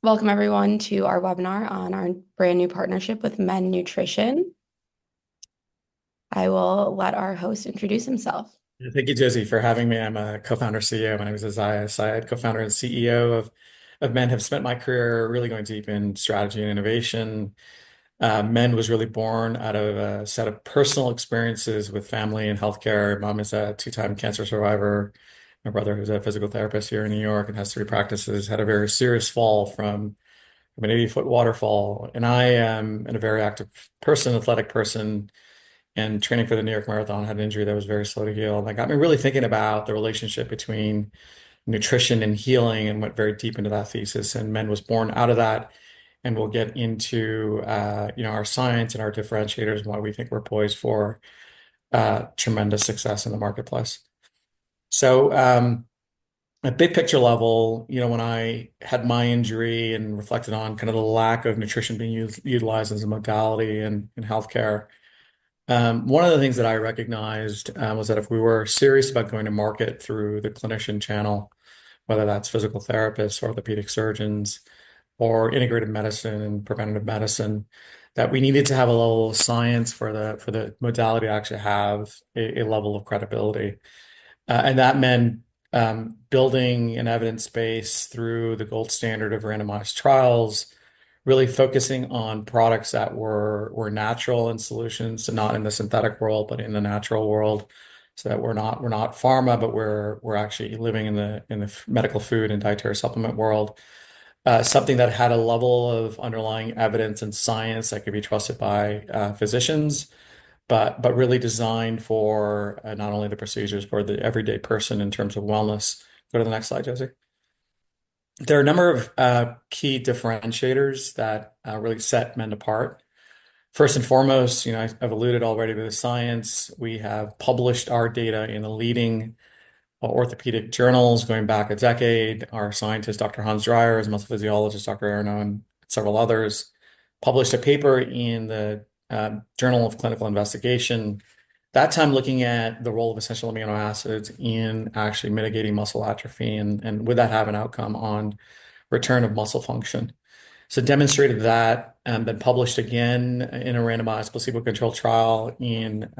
Welcome everyone to our webinar on our brand new partnership with Men Nutrition. I will let our host introduce himself. Thank you, Josie, for having me. I'm a co-founder CEO. My name is Isaiah Syed, co-founder and CEO of Men. Have spent my career really going deep in strategy and innovation. Men was really born out of a set of personal experiences with family and healthcare. Mom is a two-time cancer survivor. My brother, who's a physical therapist here in New York and has three practices, had a very serious fall from an 80-foot waterfall. And I am a very active person, athletic person, and training for the New York Marathon, had an injury that was very slow to heal. That got me really thinking about the relationship between nutrition and healing, and went very deep into that thesis. And Men was born out of that. And we'll get into our science and our differentiators and why we think we're poised for tremendous success in the marketplace. So at big picture level, when I had my injury and reflected on kind of the lack of nutrition being utilized as a modality in healthcare, one of the things that I recognized was that if we were serious about going to market through the clinician channel, whether that's physical therapists, orthopedic surgeons, or integrated medicine and preventative medicine, that we needed to have a level of science for the modality to actually have a level of credibility. And that meant building an evidence base through the gold standard of randomized trials, really focusing on products that were natural in solutions, so not in the synthetic world, but in the natural world, so that we're not pharma, but we're actually living in the medical food and dietary supplement world. Something that had a level of underlying evidence and science that could be trusted by physicians, but really designed for not only the procedures, but the everyday person in terms of wellness. Go to the next slide, Josie. There are a number of key differentiators that really set Men apart. First and foremost, I've alluded already to the science. We have published our data in the leading orthopedic journals going back a decade. Our scientist, Dr. Hans Dreyer, his muscle physiologist, Dr. Erno, and several others, published a paper in the Journal of Clinical Investigation, that time looking at the role of essential amino acids in actually mitigating muscle atrophy, and would that have an outcome on return of muscle function. So demonstrated that, and then published again in a randomized placebo-controlled trial in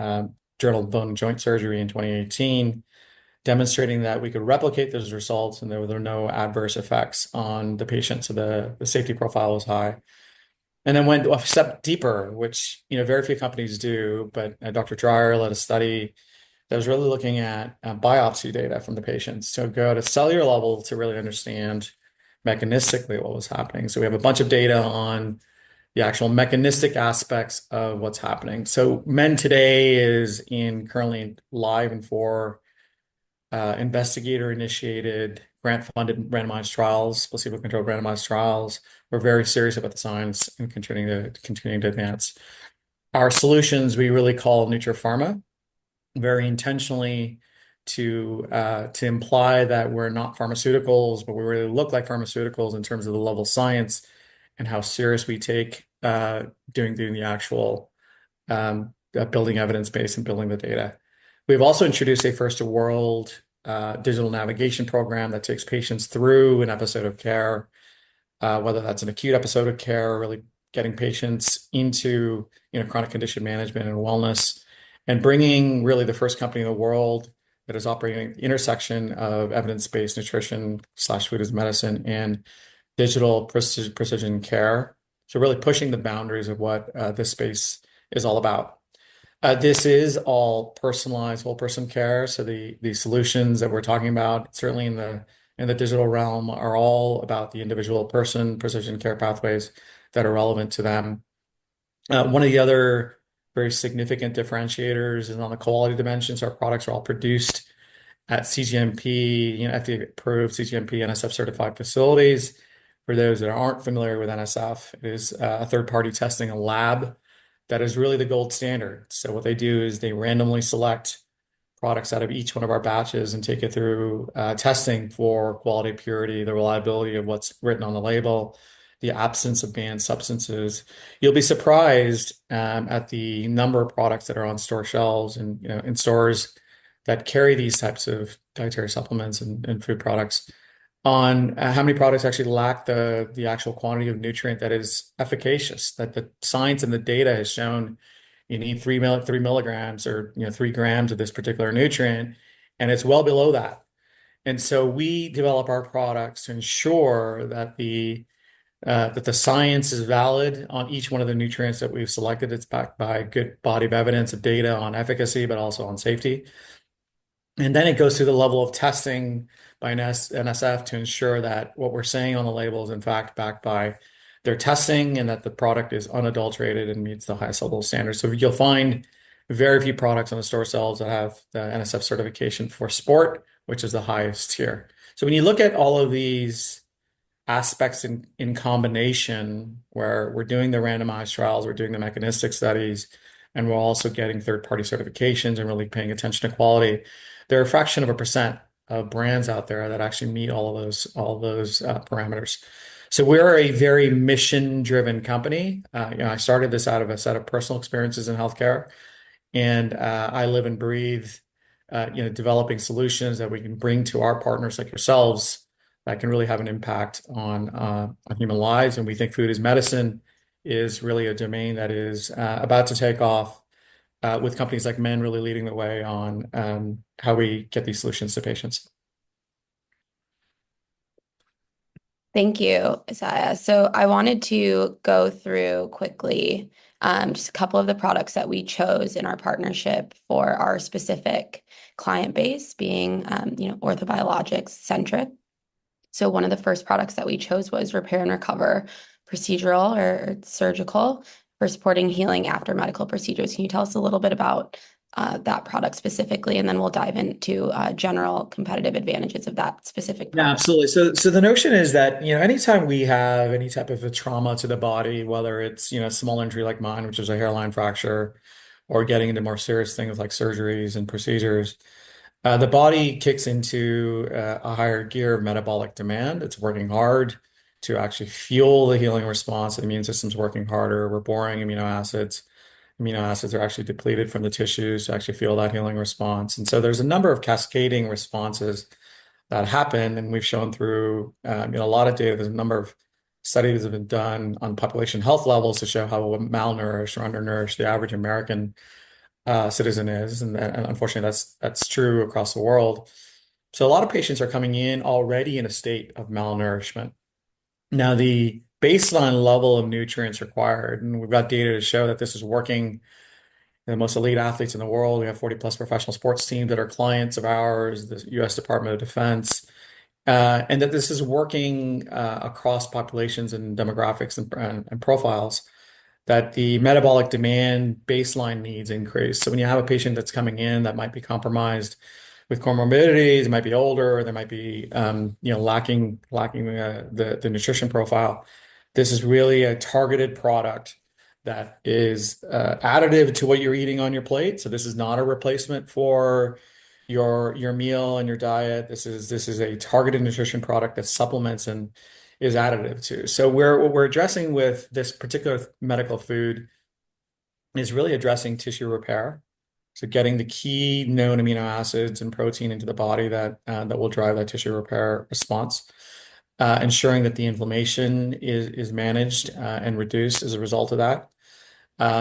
Journal of Bone and Joint Surgery in 2018, demonstrating that we could replicate those results and there were no adverse effects on the patient, so the safety profile was high. And then went a step deeper, which very few companies do, but Dr. Dreyer led a study that was really looking at biopsy data from the patients. So go at a cellular level to really understand mechanistically what was happening. So we have a bunch of data on the actual mechanistic aspects of what's happening. So Men today is currently live in 4 investigator-initiated, grant-funded randomized trials, placebo-controlled randomized trials. We're very serious about the science and continuing to advance. Our solutions we really call NutriPharma, very intentionally to imply that we're not pharmaceuticals, but we really look like pharmaceuticals in terms of the level of science and how serious we take doing the actual building evidence base and building the data. We've also introduced a first-to-world digital navigation program that takes patients through an episode of care, whether that's an acute episode of care or really getting patients into chronic condition management and wellness, and bringing really the first company in the world that is operating at the intersection of evidence-based nutrition / food as medicine and digital precision care. So really pushing the boundaries of what this space is all about. This is all personalized whole person care. So the solutions that we're talking about, certainly in the digital realm, are all about the individual person, precision care pathways that are relevant to them. One of the other very significant differentiators is on the quality dimensions. Our products are all produced at CGMP, FDA-approved CGMP, NSF certified facilities. For those that aren't familiar with NSF, it is a third-party testing, a lab that is really the gold standard. So what they do is they randomly select products out of each one of our batches and take it through testing for quality, purity, the reliability of what's written on the label, the absence of banned substances. You'll be surprised at the number of products that are on store shelves and in stores that carry these types of dietary supplements and food products on how many products actually lack the actual quantity of nutrient that is efficacious, that the science and the data has shown you need 3 milligrams or 3 grams of this particular nutrient, and it's well below that. And so we develop our products to ensure that the science is valid on each one of the nutrients that we've selected. It's backed by a good body of evidence of data on efficacy, but also on safety. And then it goes through the level of testing by NSF to ensure that what we're saying on the label is in fact backed by their testing and that the product is unadulterated and meets the highest level of standards. So you'll find very few products on the store shelves that have the NSF certification for sport, which is the highest tier. So when you look at all of these aspects in combination, where we're doing the randomized trials, we're doing the mechanistic studies, and we're also getting third-party certifications and really paying attention to quality, there are a fraction of a percent of brands out there that actually meet all of those parameters. So we're a very mission-driven company. I started this out of a set of personal experiences in healthcare, and I live and breathe, developing solutions that we can bring to our partners like yourselves that can really have an impact on human lives. And we think food is medicine is really a domain that is about to take off, with companies like Men really leading the way on how we get these solutions to patients. Thank you, Isaiah. So I wanted to go through quickly just a couple of the products that we chose in our partnership for our specific client base, being orthobiologics centric. So one of the first products that we chose was Repair and Recover procedural or surgical for supporting healing after medical procedures. Can you tell us a little bit about that product specifically, and then we'll dive into general competitive advantages of that specific Yeah, product. absolutely. So the notion is that, anytime we have any type of a trauma to the body, whether it's, a small injury like mine, which is a hairline fracture, or getting into more serious things like surgeries and procedures, the body kicks into a higher gear of metabolic demand. It's working hard to actually fuel the healing response. The immune system's working harder. We're boring amino acids. Amino acids are actually depleted from the tissues to actually fuel that healing response. And so there's a number of cascading responses that happen, and we've shown through a lot of data. There's a number of studies that have been done on population health levels to show how malnourished or undernourished the average American citizen is, and unfortunately, that's true across the world. So a lot of patients are coming in already in a state of malnourishment. Now, the baseline level of nutrients required, and we've got data to show that this is working. The most elite athletes in the world. We have 40 plus professional sports teams that are clients of ours, the U.S. Department of Defense, and that this is working across populations and demographics and profiles, that the metabolic demand baseline needs increase. So when you have a patient that's coming in that might be compromised with comorbidities, it might be older, they might be lacking the nutrition profile. This is really a targeted product that is additive to what you're eating on your plate. So this is not a replacement for your meal and your diet. This is a targeted nutrition product that supplements and is additive to. So what we're addressing with this particular medical food is really addressing tissue repair. So getting the key known amino acids and protein into the body that will drive that tissue repair response, ensuring that the inflammation is managed and reduced as a result of that.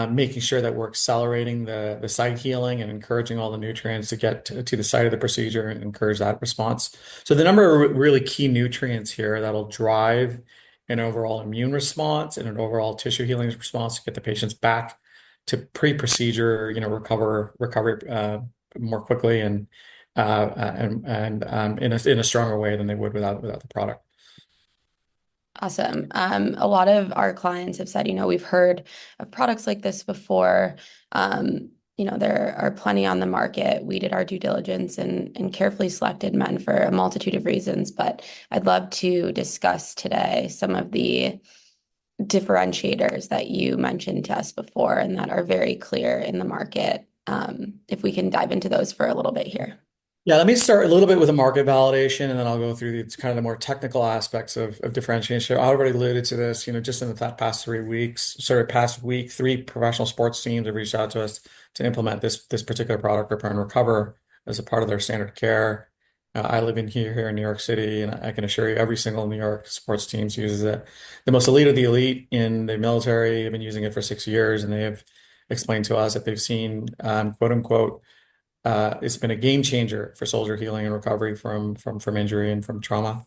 Making sure that we're accelerating the site healing and encouraging all the nutrients to get to the site of the procedure and encourage that response. So the number of really key nutrients here that'll drive an overall immune response and an overall tissue healing response to get the patients back to pre-procedure, recovery more quickly and in a stronger way than they would without the product. Awesome. A lot of our clients have said, we've heard of products like this before. There are plenty on the market. We did our due diligence and carefully selected Men for a multitude of reasons, but I'd love to discuss today some of the differentiators that you mentioned to us before and that are very clear in the market. If we can dive into those for a little bit here. Yeah, let me start a little bit with a market validation, and then I'll go through the more technical aspects of differentiation. I already alluded to this, just in the past 3 weeks, past week, 3 professional sports teams have reached out to us to implement this particular product, Repair and Recover, as a part of their standard care. I live in here in New York City, and I can assure you every single New York sports team uses it. The most elite of the elite in the military have been using it for 6 years, and they have explained to us that they've seen, quote unquote, it's been a game changer for soldier healing and recovery from injury and from trauma.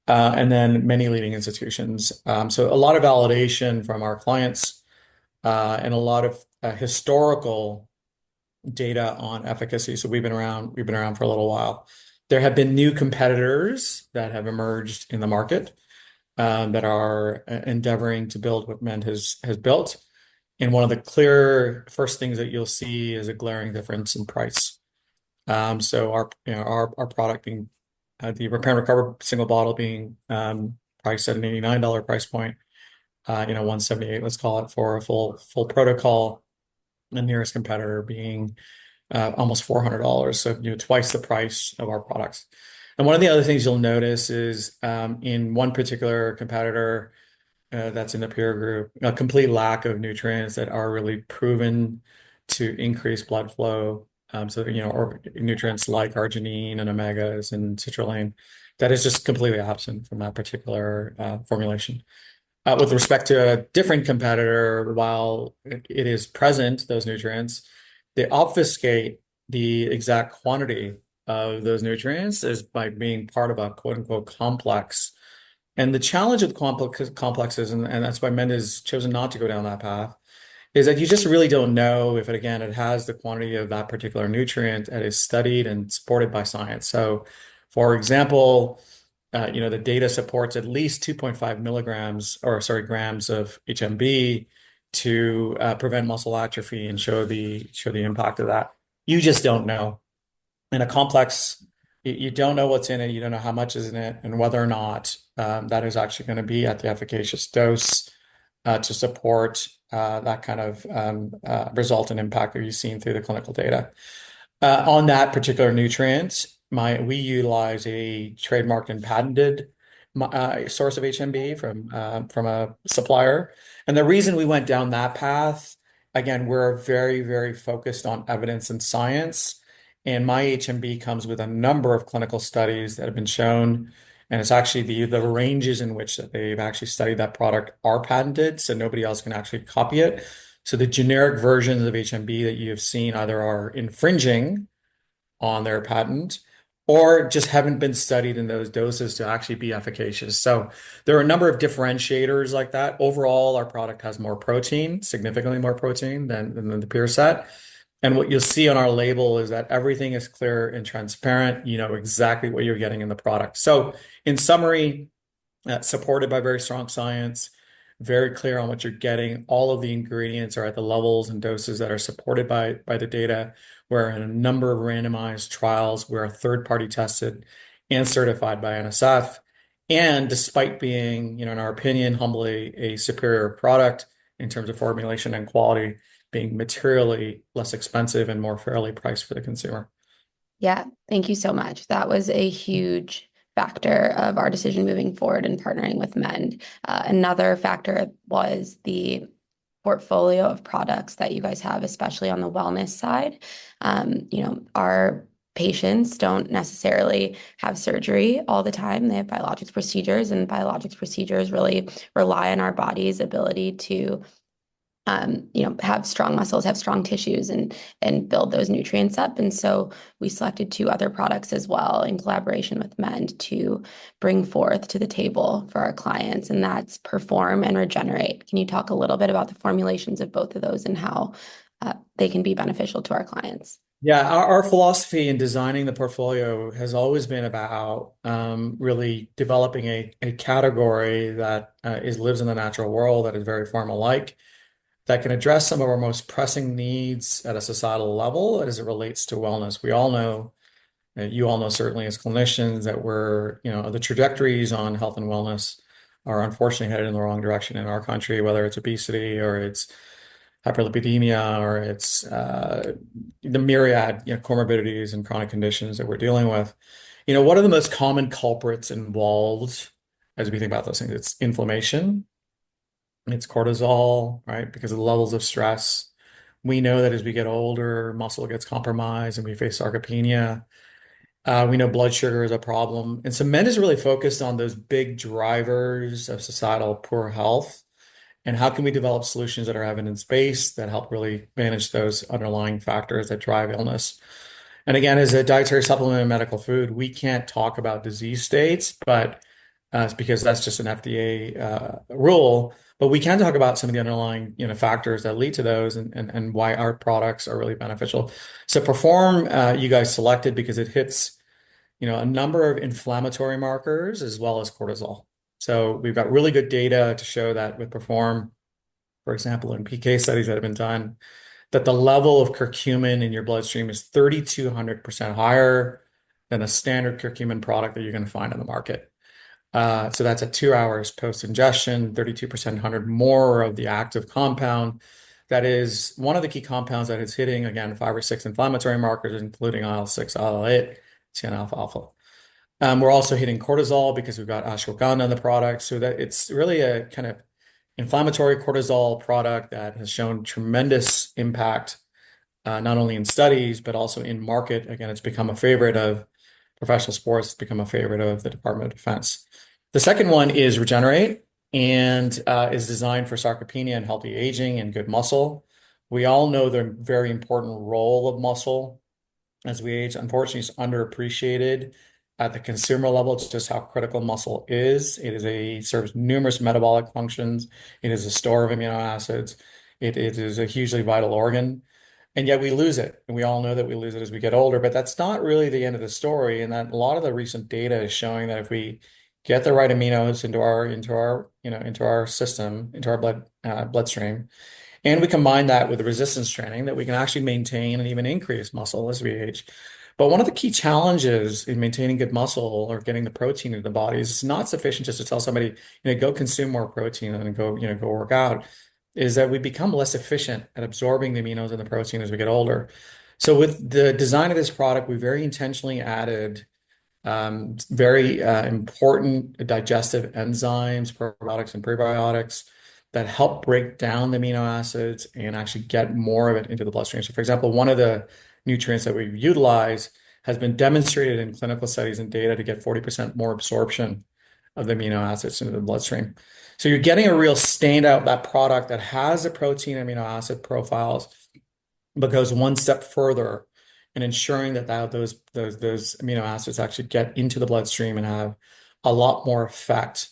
And then many leading institutions. So a lot of validation from our clients, and a lot of historical data on efficacy. So we've been around for a little while. There have been new competitors that have emerged in the market, that are endeavoring to build what Mend has built. And one of the clear first things that you'll see is a glaring difference in price. So our product being, the repair and recover single bottle being, priced at an $89 price point, 178, let's call it, for a full protocol. The nearest competitor being, almost $400, so twice the price of our products. And one of the other things you'll notice is, in one particular competitor, that's in the peer group, a complete lack of nutrients that are really proven to increase blood flow. Or nutrients like arginine and omegas and citrulline, that is just completely absent from that particular formulation. With respect to a different competitor, while it is present, those nutrients, they obfuscate the exact quantity of those nutrients as by being part of a quote unquote complex. And the challenge with complexes, and that's why Mend has chosen not to go down that path, is that you just really don't know if it has the quantity of that particular nutrient that is studied and supported by science. So, for example, the data supports at least 2.5 milligrams, or sorry, grams of HMB to prevent muscle atrophy and show the impact of that. You just don't know. In a complex, you don't know what's in it, you don't know how much is in it, and whether or not that is actually going to be at the efficacious dose to support that kind of result and impact that you've seen through the clinical data. On that particular nutrient, we utilize a trademarked and patented source of HMB from a supplier. And the reason we went down that path, again, we're very, very focused on evidence and science. And my HMB comes with a number of clinical studies that have been shown. And it's actually the ranges in which that they've actually studied that product are patented, so nobody else can actually copy it. So the generic versions of HMB that you have seen either are infringing on their patent or just haven't been studied in those doses to actually be efficacious. So there are a number of differentiators like that. Overall, our product has more protein, significantly more protein than the peer set. And what you'll see on our label is that everything is clear and transparent. You know exactly what you're getting in the product. So in summary, supported by very strong science, very clear on what you're getting. All of the ingredients are at the levels and doses that are supported by the data. We're in a number of randomized trials. We're third-party tested and certified by NSF. And despite being, in our opinion, humbly a superior product in terms of formulation and quality, being materially less expensive and more fairly priced for the consumer. Yeah, thank you so much. That was a huge factor of our decision moving forward and partnering with Mend. Another factor was the portfolio of products that you guys have, especially on the wellness side. Our patients don't necessarily have surgery all the time. They have biologics procedures, and biologics procedures really rely on our body's ability to have strong muscles, have strong tissues, and build those nutrients up. And so we selected two other products as well in collaboration with Mend to bring forth to the table for our clients, and that's Perform and Regenerate. Can you talk a little bit about the formulations of both of those and how they can be beneficial to our clients? Yeah, our philosophy in designing the portfolio has always been about really developing a category that lives in the natural world, that is very pharma-like, that can address some of our most pressing needs at a societal level as it relates to wellness. We all know, you all know certainly as clinicians, that the trajectories on health and wellness are unfortunately headed in the wrong direction in our country, whether it's obesity or it's hyperlipidemia or it's the myriad comorbidities and chronic conditions that we're dealing with. What are the most common culprits involved as we think about those things? It's inflammation, it's cortisol, right? Because of the levels of stress. We know that as we get older, muscle gets compromised and we face sarcopenia. We know blood sugar is a problem. And so men is really focused on those big drivers of societal poor health. And how can we develop solutions that are evidence-based that help really manage those underlying factors that drive illness? And again, as a dietary supplement and medical food, we can't talk about disease states, but it's because that's just an FDA rule. But we can talk about some of the underlying, factors that lead to those and why our products are really beneficial. So Perform, you guys selected because it hits, a number of inflammatory markers as well as cortisol. So we've got really good data to show that with Perform, for example, in PK studies that have been done, that the level of curcumin in your bloodstream is 3,200% higher than a standard curcumin product that you're going to find on the market. So that's at 2 hours post-ingestion, 32% 100 more of the active compound. That is one of the key compounds that is hitting, again, 5 or 6 inflammatory markers, including IL-6, IL-8, TNF-alpha. We're also hitting cortisol because we've got ashwagandha in the product. So that it's really a kind of inflammatory cortisol product that has shown tremendous impact, not only in studies, but also in market. Again, it's become a favorite of professional sports, it's become a favorite of the Department of Defense. The second one is Regenerate and is designed for sarcopenia and healthy aging and good muscle. We all know the very important role of muscle as we age. Unfortunately, it's underappreciated at the consumer level. It's just how critical muscle is. Serves numerous metabolic functions. It is a store of amino acids. It is a hugely vital organ. And yet we lose it. And we all know that we lose it as we get older, but that's not really the end of the story. And that a lot of the recent data is showing that if we get the right aminos into our system, into our bloodstream, and we combine that with the resistance training, that we can actually maintain and even increase muscle as we age. But one of the key challenges in maintaining good muscle or getting the protein into the body is it's not sufficient just to tell somebody, go consume more protein and go work out, is that we become less efficient at absorbing the aminos and the protein as we get older. So with the design of this product, we very intentionally added very important digestive enzymes, probiotics and prebiotics that help break down the amino acids and actually get more of it into the bloodstream. So, for example, one of the nutrients that we've utilized has been demonstrated in clinical studies and data to get 40% more absorption of the amino acids into the bloodstream. So you're getting a real standout, that product that has the protein amino acid profiles, but goes one step further in ensuring that those amino acids actually get into the bloodstream and have a lot more effect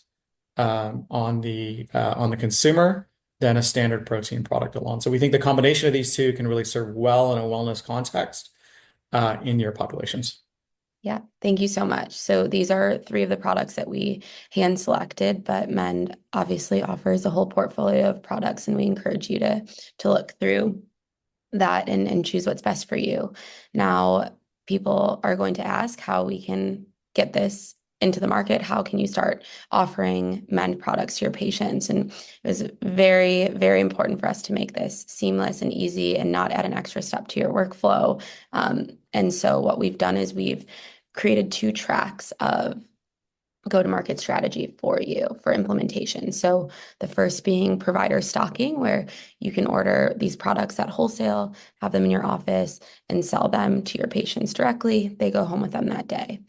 on the consumer than a standard protein product alone. So we think the combination of these two can really serve well in a wellness context in your populations. Yeah, thank you so much. So these are three of the products that we hand selected, but Mend obviously offers a whole portfolio of products, and we encourage you to look through that and choose what's best for you. Now, people are going to ask how we can get this into the market. How can you start offering Mend products to your patients? And it was very, very important for us to make this seamless and easy and not add an extra step to your workflow. And so what we've done is we've created 2 tracks of go-to-market strategy for you for implementation. So the first being provider stocking, where you can order these products at wholesale, have them in your office, and sell them to your patients directly. They go home with them that day.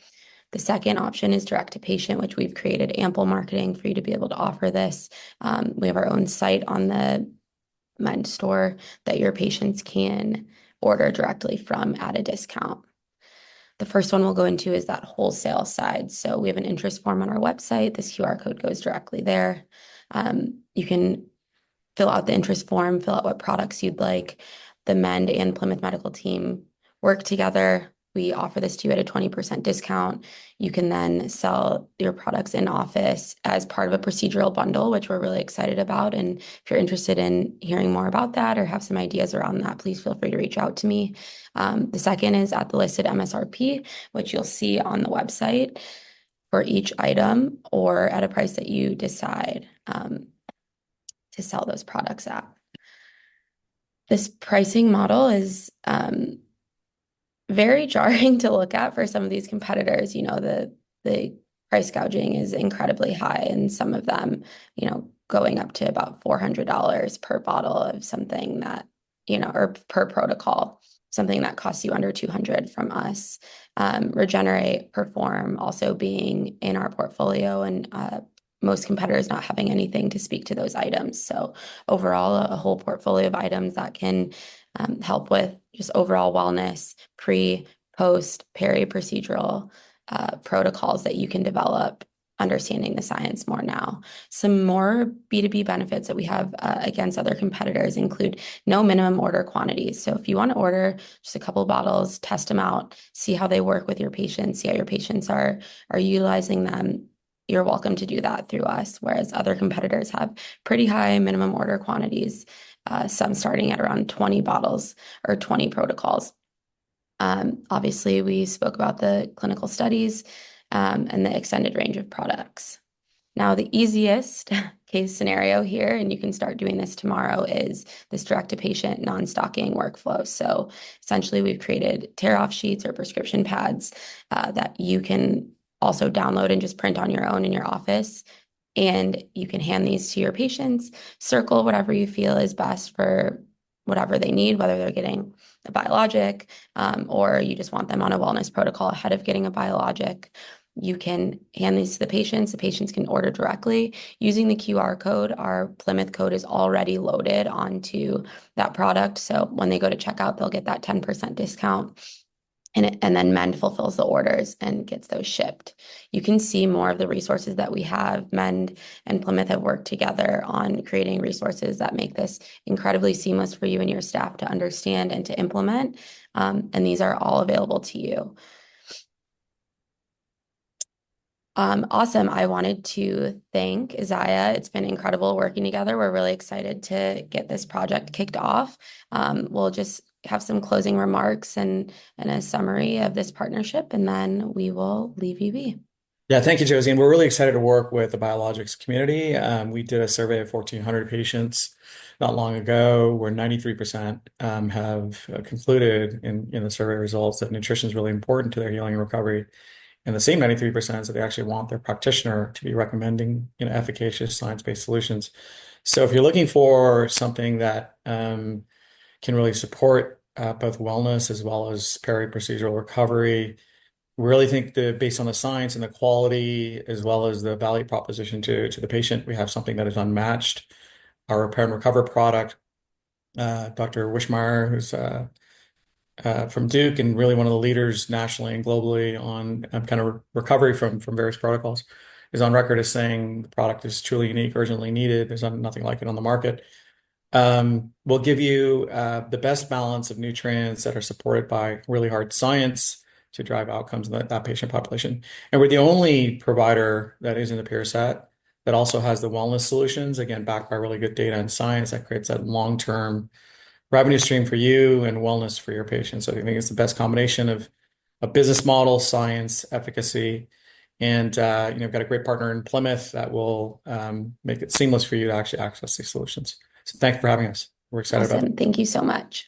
The second option is direct to patient, which we've created ample marketing for you to be able to offer this. We have our own site on the Mend store that your patients can order directly from at a discount. The first one we'll go into is that wholesale side. So we have an interest form on our website. This QR code goes directly there. You can fill out the interest form, fill out what products you'd like. The Mend and Plymouth Medical team work together. We offer this to you at a 20% discount. You can then sell your products in office as part of a procedural bundle, which we're really excited about. And if you're interested in hearing more about that or have some ideas around that, please feel free to reach out to me. The second is at the listed MSRP, which you'll see on the website for each item or at a price that you decide to sell those products at. This pricing model is very jarring to look at for some of these competitors. The price gouging is incredibly high, and some of them, going up to about $400 per bottle of something that, or per protocol. something that costs you under 200 from us. Regenerate, Perform also being in our portfolio, and most competitors not having anything to speak to those items. So overall, a whole portfolio of items that can help with just overall wellness, pre, post, peri-procedural protocols that you can develop, understanding the science more now. Some more B2B benefits that we have against other competitors include no minimum order quantities. So if you want to order just a couple of bottles, test them out, see how they work with your patients, see how your patients are utilizing them, you're welcome to do that through us. Whereas other competitors have pretty high minimum order quantities, some starting at around 20 bottles or 20 protocols. Obviously, we spoke about the clinical studies and the extended range of products. Now, the easiest case scenario here, and you can start doing this tomorrow, is this direct-to-patient non-stocking workflow. So essentially, we've created tear-off sheets or prescription pads that you can also download and just print on your own in your office. And you can hand these to your patients, circle whatever you feel is best for whatever they need, whether they're getting a biologic or you just want them on a wellness protocol ahead of getting a biologic. You can hand these to the patients. The patients can order directly using the QR code. Our Plymouth code is already loaded onto that product. So when they go to checkout, they'll get that 10% discount. And then Mend fulfills the orders and gets those shipped. You can see more of the resources that we have. Mend and Plymouth have worked together on creating resources that make this incredibly seamless for you and your staff to understand and to implement. And these are all available to you. Awesome. I wanted to thank Isaiah. It's been incredible working together. We're really excited to get this project kicked off. We'll just have some closing remarks and a summary of this partnership, and then we will leave you be. Yeah, thank you, Josie. And we're really excited to work with the biologics community. We did a survey of 1,400 patients not long ago, where 93% have concluded in the survey results that nutrition is really important to their healing and recovery. And the same 93% is that they actually want their practitioner to be recommending, efficacious science-based solutions. So if you're looking for something that can really support both wellness as well as peri-procedural recovery, we really think that based on the science and the quality, as well as the value proposition to the patient, we have something that is unmatched. Our Repair and Recover product, Dr. Wishmeyer, who's from Duke and really one of the leaders nationally and globally on kind of recovery from various protocols, is on record as saying the product is truly unique, urgently needed. There's nothing like it on the market. We'll give you the best balance of nutrients that are supported by really hard science to drive outcomes in that patient population. And we're the only provider that is in the peer set that also has the wellness solutions, again, backed by really good data and science that creates that long-term revenue stream for you and wellness for your patients. So I think it's the best combination of a business model, science, efficacy, and we've got a great partner in Plymouth that will make it seamless for you to actually access these solutions. So thank you for having us. We're excited about it. Awesome. Thank you so much.